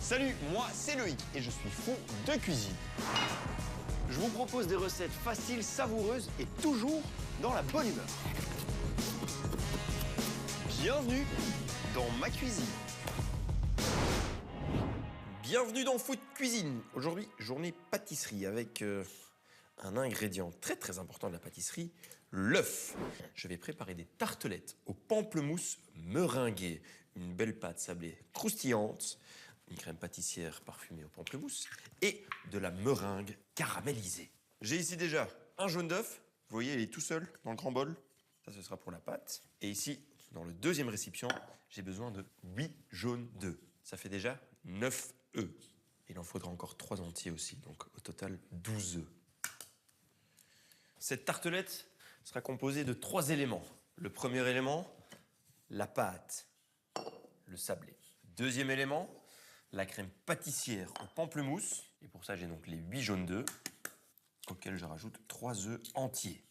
Salut, moi c'est Loïc et je suis fou de cuisine. Je vous propose des recettes faciles, savoureuses et toujours dans la bonne humeur. Bienvenue dans ma cuisine. Bienvenue dans Food Cuisine. Aujourd'hui, journée pâtisserie avec un ingrédient très important de la pâtisserie, l'œuf. Je vais préparer des tartelettes au pamplemousse meringuée, une belle pâte sablée croustillante, une crème pâtissière parfumée au pamplemousse et de la meringue caramélisée. J'ai ici déjà un jaune d'œuf. Vous voyez, il est tout seul dans le grand bol. Ça, ce sera pour la pâte. Et ici, dans le deuxième récipient, j'ai besoin de 8 jaunes d'œufs. Ça fait déjà 9 œufs. Il en faudra encore 3 entiers aussi, donc au total 12 œufs. Cette tartelette sera composée de 3 éléments. Le premier élément, la pâte, le sablé. Deuxième élément, la crème pâtissière au pamplemousse. Et pour ça, j'ai donc les 8 jaunes d'œufs, auxquels je rajoute 3 œufs entiers.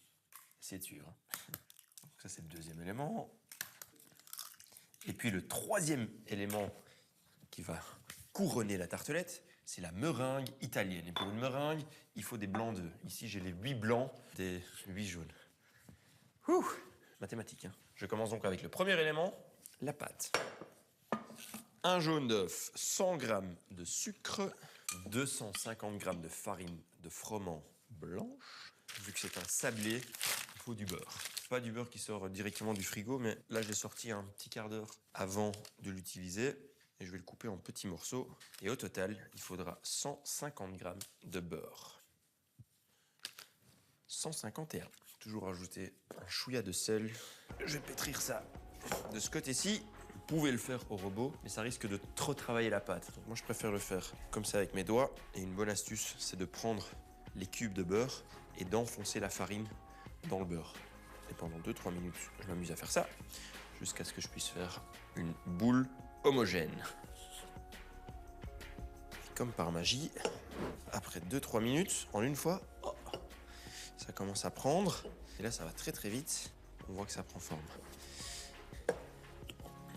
Essayez de suivre. Donc ça, c'est le deuxième élément. Et puis le troisième élément qui va couronner la tartelette, c'est la meringue italienne. Et pour une meringue, il faut des blancs d'œufs. Ici, j'ai les 8 blancs des 8 jaunes. Ouh, mathématiques, hein. Je commence donc avec le premier élément, la pâte. Un jaune d'œuf, 100 g de sucre, 250 g de farine de froment blanche. Vu que c'est un sablé, il faut du beurre. Pas du beurre qui sort directement du frigo, mais là, je l'ai sorti un petit quart d'heure avant de l'utiliser. Et je vais le couper en petits morceaux. Et au total, il faudra 150 g de beurre. 151. Toujours ajouter un chouïa de sel. Je vais pétrir ça de ce côté-ci. Vous pouvez le faire au robot, mais ça risque de trop travailler la pâte. Donc moi, je préfère le faire comme ça avec mes doigts. Et une bonne astuce, c'est de prendre les cubes de beurre et d'enfoncer la farine dans le beurre. Et pendant 2-3 minutes, je m'amuse à faire ça, jusqu'à ce que je puisse faire une boule homogène. Et comme par magie, après 2-3 minutes, en une fois, oh, ça commence à prendre. Et là, ça va très vite. On voit que ça prend forme.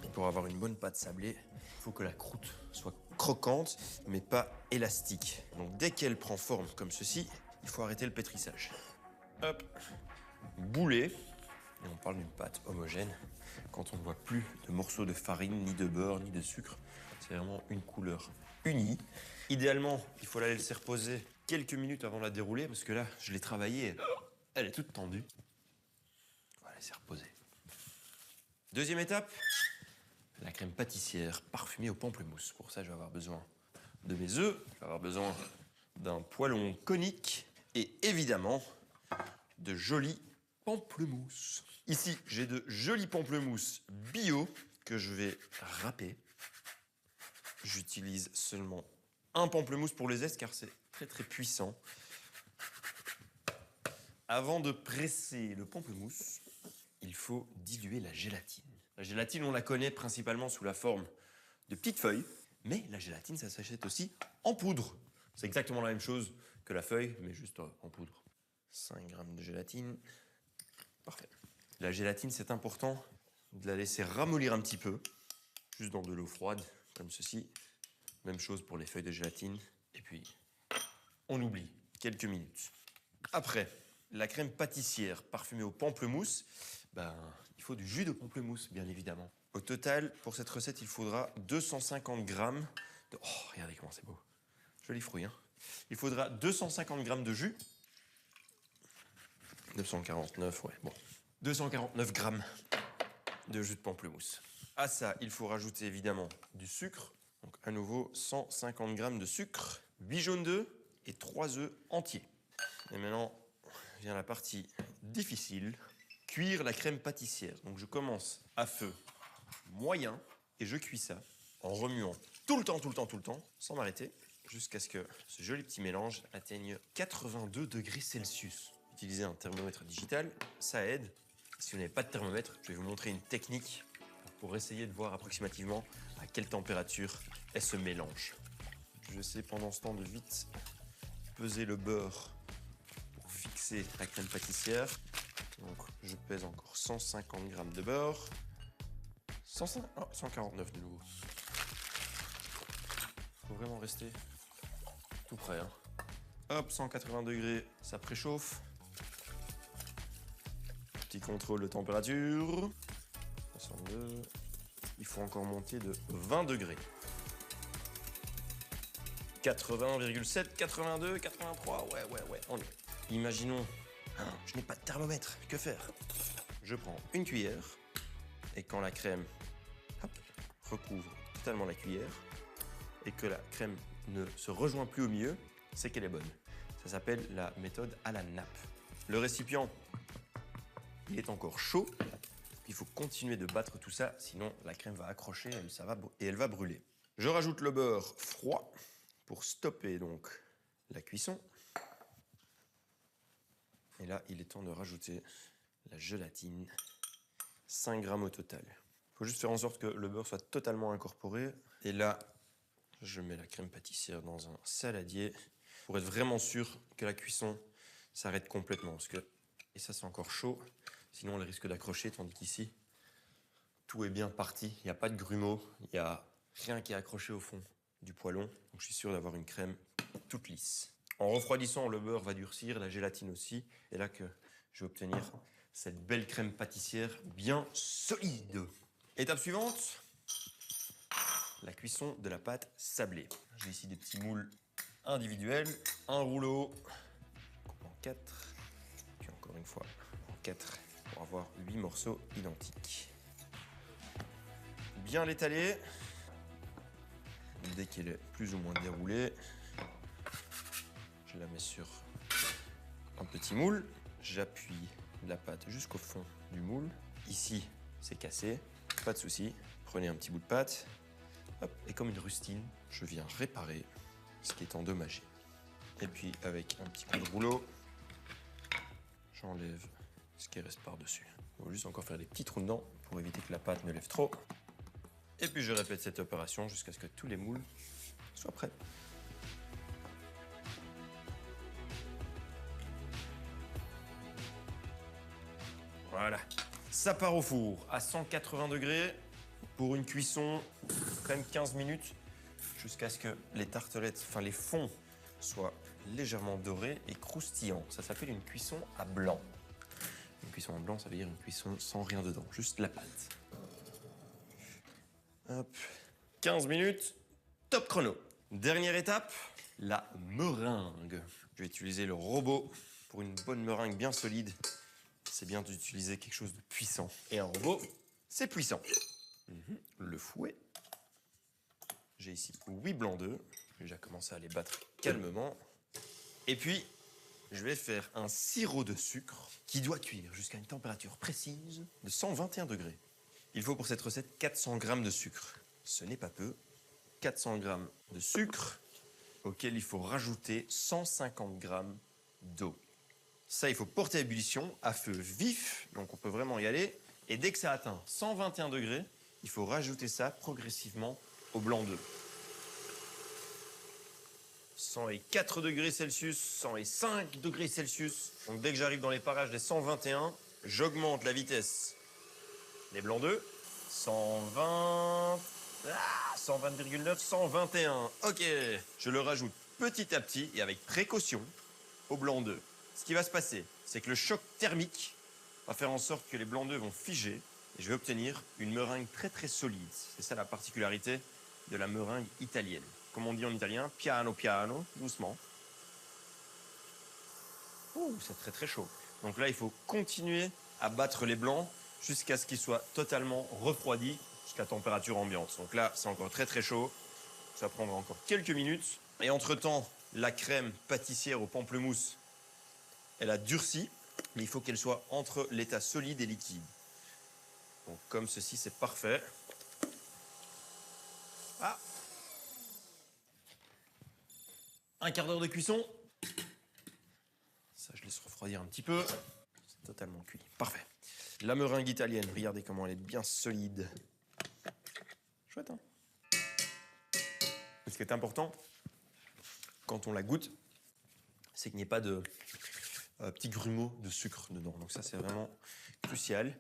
Et pour avoir une bonne pâte sablée, il faut que la croûte soit croquante, mais pas élastique. Donc dès qu'elle prend forme comme ceci, il faut arrêter le pétrissage. Hop, bouler. Et on parle d'une pâte homogène quand on ne voit plus de morceaux de farine, ni de beurre, ni de sucre. C'est vraiment une couleur unie. Idéalement, il faut la laisser reposer quelques minutes avant de la dérouler, parce que là, je l'ai travaillée, elle est toute tendue. On va la laisser reposer. Deuxième étape, la crème pâtissière parfumée au pamplemousse. Pour ça, je vais avoir besoin de mes œufs, je vais avoir besoin d'un poêlon conique et évidemment de jolis pamplemousse. Ici, j'ai de jolis pamplemousses bio que je vais râper. J'utilise seulement un pamplemousse pour les zestes car c'est très puissant. Avant de presser le pamplemousse, il faut diluer la gélatine. La gélatine, on la connaît principalement sous la forme de petites feuilles, mais la gélatine, ça s'achète aussi en poudre. C'est exactement la même chose que la feuille, mais juste en poudre. 5 g de gélatine. Parfait. La gélatine, c'est important de la laisser ramollir un petit peu, juste dans de l'eau froide, comme ceci. Même chose pour les feuilles de gélatine. Et puis, on oublie quelques minutes. Après, la crème pâtissière parfumée au pamplemousse, il faut du jus de pamplemousse, bien évidemment. Au total, pour cette recette, il faudra 250 g de... Oh, regardez comment c'est beau. Joli fruit, hein. Il faudra 250 g de jus. 249, ouais, bon. 249 g de jus de pamplemousse. À ça, il faut rajouter évidemment du sucre. Donc à nouveau, 150 g de sucre, 8 jaunes d'œufs et 3 œufs entiers. Et maintenant, vient la partie difficile. Cuire la crème pâtissière. Donc je commence à feu moyen et je cuis ça en remuant tout le temps, sans m'arrêter, jusqu'à ce que ce joli petit mélange atteigne 82 degrés Celsius. Utiliser un thermomètre digital, ça aide. Si vous n'avez pas de thermomètre, je vais vous montrer une technique pour essayer de voir approximativement à quelle température est ce mélange. Je sais pendant ce temps de vite peser le beurre pour fixer la crème pâtissière. Donc je pèse encore 150 g de beurre. 149 de nouveau. rester tout prêt. Hein. Hop, 180 degrés, ça préchauffe. Petit contrôle de température. 62. Il faut encore monter de 20 degrés. 80,7, 82, 83, ouais, on y est. Imaginons, je n'ai pas de thermomètre, que faire? Je prends une cuillère et quand la crème recouvre totalement la cuillère et que la crème ne se rejoint plus au milieu, c'est qu'elle est bonne. Ça s'appelle la méthode à la nappe. Le récipient, il est encore chaud. Il faut continuer de battre tout ça, sinon la crème va accrocher et elle va brûler. Je rajoute le beurre froid pour stopper donc la cuisson. Et là, il est temps de rajouter la gélatine, 5 grammes au total. Il faut juste faire en sorte que le beurre soit totalement incorporé. Et là, je mets la crème pâtissière dans un saladier pour être vraiment sûr que la cuisson s'arrête complètement. Et ça, c'est encore chaud, sinon elle risque d'accrocher, tandis qu'ici, tout est bien parti. Il n'y a pas de grumeaux, il n'y a rien qui est accroché au fond du poêlon. Donc je suis sûr d'avoir une crème toute lisse. En refroidissant, le beurre va durcir, la gélatine aussi. Et là que je vais obtenir cette belle crème pâtissière bien solide. Étape suivante, la cuisson de la pâte sablée. J'ai ici des petits moules individuels, un rouleau en 4, puis encore une fois en 4 pour avoir 8 morceaux identiques. Bien l'étaler. Dès qu'elle est plus ou moins déroulée, je la mets sur un petit moule. J'appuie la pâte jusqu'au fond du moule. Ici, c'est cassé, pas de souci. Prenez un petit bout de pâte. Hop, et comme une rustine, je viens réparer ce qui est endommagé. Et puis, avec un petit coup de rouleau, j'enlève ce qui reste par-dessus. Il faut juste encore faire des petits trous dedans pour éviter que la pâte ne lève trop. Et puis je répète cette opération jusqu'à ce que tous les moules soient prêts. Voilà. Ça part au four à 180 degrés pour une cuisson quand même 15 minutes jusqu'à ce que les tartelettes, enfin les fonds, soient légèrement dorés et croustillants. Ça s'appelle une cuisson à blanc. Une cuisson à blanc, ça veut dire une cuisson sans rien dedans, juste la pâte. Hop. 15 minutes, top chrono. Dernière étape, la meringue. Je vais utiliser le robot pour une bonne meringue bien solide. C'est bien d'utiliser quelque chose de puissant. Et un robot, c'est puissant. Le fouet. J'ai ici 8 blancs d'œufs. Je vais déjà commencer à les battre calmement. Et puis, je vais faire un sirop de sucre qui doit cuire jusqu'à une température précise de 121 degrés. Il faut pour cette recette 400 g de sucre. Ce n'est pas peu. 400 g de sucre auquel il faut rajouter 150 g d'eau. Ça, il faut porter à ébullition à feu vif, donc on peut vraiment y aller. Et dès que ça atteint 121 degrés, il faut rajouter ça progressivement au blanc d'œuf. 104 degrés Celsius, 105 degrés Celsius. Donc dès que j'arrive dans les parages des 121, j'augmente la vitesse des blancs d'œufs. 120, 120,9, 121. Ok, je le rajoute petit à petit et avec précaution au blanc d'œuf. Ce qui va se passer, c'est que le choc thermique va faire en sorte que les blancs d'œufs vont figer et je vais obtenir une meringue très très solide. C'est ça la particularité de la meringue italienne. Comme on dit en italien, piano piano, doucement. Ouh, c'est très très chaud. Donc là, il faut continuer à battre les blancs jusqu'à ce qu'ils soient totalement refroidis jusqu'à température ambiante. Donc là, c'est encore très très chaud. Ça prendra encore quelques minutes. Et entre-temps, la crème pâtissière au pamplemousse, elle a durci, mais il faut qu'elle soit entre l'état solide et liquide. Donc comme ceci, c'est parfait. Ah, un quart d'heure de cuisson. Ça, je laisse refroidir un petit peu. C'est totalement cuit. Parfait. La meringue italienne, regardez comment elle est bien solide. Chouette, hein? Ce qui est important, quand on la goûte, c'est qu'il n'y ait pas de petits grumeaux de sucre dedans. Donc ça, c'est vraiment crucial.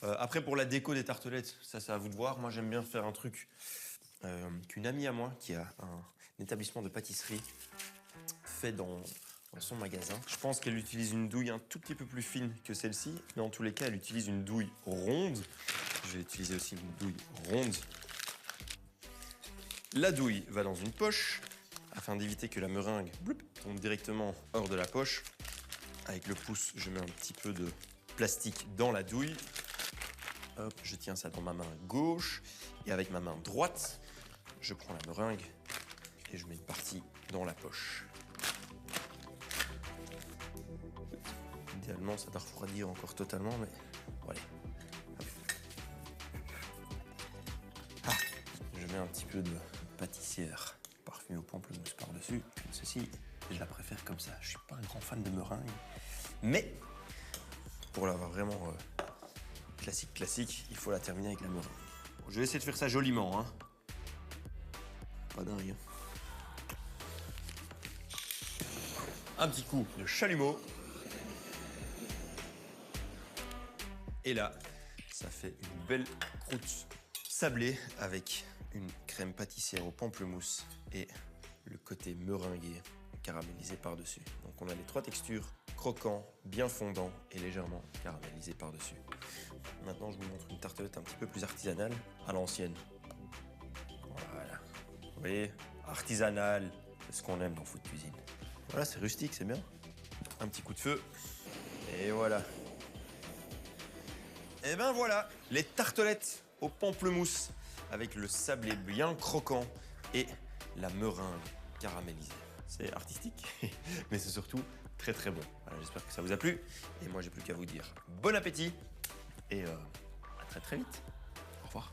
Après, pour la déco des tartelettes, ça c'est à vous de voir. Moi, j'aime bien faire un truc qu'une amie à moi qui a un établissement de pâtisserie fait dans son magasin. Je pense qu'elle utilise une douille un tout petit peu plus fine que celle-ci, mais en tous les cas, elle utilise une douille ronde. Je vais utiliser aussi une douille ronde. La douille va dans une poche, afin d'éviter que la meringue tombe directement hors de la poche. Avec le pouce, je mets un petit peu de plastique dans la douille. Hop, je tiens ça dans ma main gauche. Et avec ma main droite, je prends la meringue et je mets une partie dans la poche. Idéalement, ça doit refroidir encore totalement, mais voilà. Ah, je mets un petit peu de pâtissière parfumée au pamplemousse par-dessus. Ceci, je la préfère comme ça. Je suis pas un grand fan de meringue, mais pour l'avoir vraiment classique, il faut la terminer avec la meringue. Bon, je vais essayer de faire ça joliment, hein. Pas dingue. Un petit coup de chalumeau. Et là, ça fait une belle croûte sablée avec une crème pâtissière au pamplemousse et le côté meringué caramélisé par-dessus. Donc on a les trois textures, croquant, bien fondant et légèrement caramélisé par-dessus. Maintenant, je vous montre une tartelette un petit peu plus artisanale, à l'ancienne. Voilà. Vous voyez, artisanale, c'est ce qu'on aime dans Food Cuisine. Voilà, c'est rustique, c'est bien. Un petit coup de feu, et voilà. Et ben voilà, les tartelettes au pamplemousse avec le sablé bien croquant et la meringue caramélisée. C'est artistique, mais c'est surtout très très bon. Voilà, j'espère que ça vous a plu. Et moi, j'ai plus qu'à vous dire bon appétit et à très très vite. Au revoir.